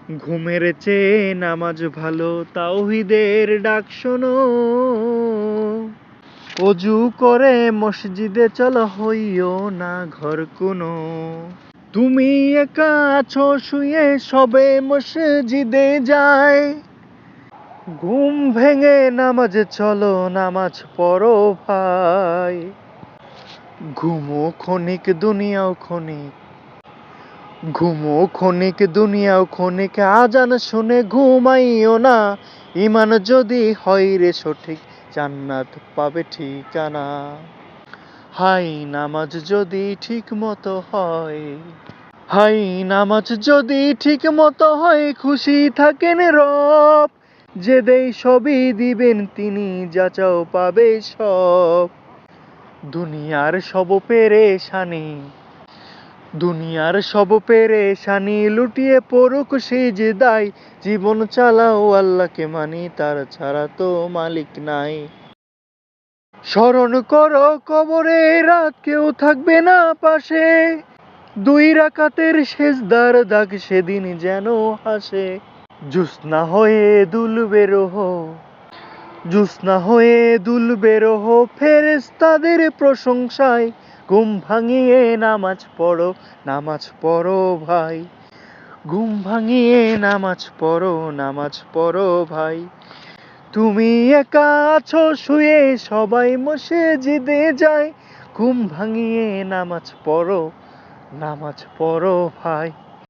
ঘুমের চেয়ে নামাজ ভালো, তাওহীদের ডাক শোনো। অজু করে মসজিদে চলো, হইও না ঘর কোনো। তুমি একা আছো শুয়ে, সবে মসজিদে যায়। ঘুম ভেঙে নামাজে চলো, নামাজ পড়ো ভাই। ঘুমো ক্ষণিক দুনিয়াও ক্ষণিক, ঘুমো ক্ষণিক দুনিয়াও ক্ষণিক, আজান শুনে ঘুমাইও না। ঈমান যদি হয় রে সঠিক, জান্নাত পাবে ঠিকানা। হাই নামাজ যদি ঠিক মতো হয়, হাই নামাজ যদি ঠিক মতো হয়, খুশি থাকেন রব। যে দেই সবই দিবেন তিনি, যা চাও পাবে সব। দুনিয়ার সব পেরেশানি, দুনিয়ার সব পেরেশানি লুটিয়ে পড়ুক সিজদায়। জীবন চালাও আল্লাহকে মানি, তার ছাড়া তো মালিক নাই। স্মরণ করো কবরে রাত, কেউ থাকবে না পাশে। 2 রাকাতের সেজদার দাগ সেদিন যেন হাসে। জ্যোৎস্না হয়ে দুলবে রোহ, জ্যোৎস্না হয়ে দুলবে রোহ, ফেরেশতাদের প্রশংসায়। ঘুম ভাঙিয়ে নামাজ পড়ো, নামাজ পড়ো ভাই। ঘুম ভাঙিয়ে নামাজ পড়ো, নামাজ পড়ো ভাই। তুমি একা আছো শুয়ে, সবাই মসজিদে যায়। ঘুম ভাঙিয়ে নামাজ পড়ো, নামাজ পড়ো ভাই।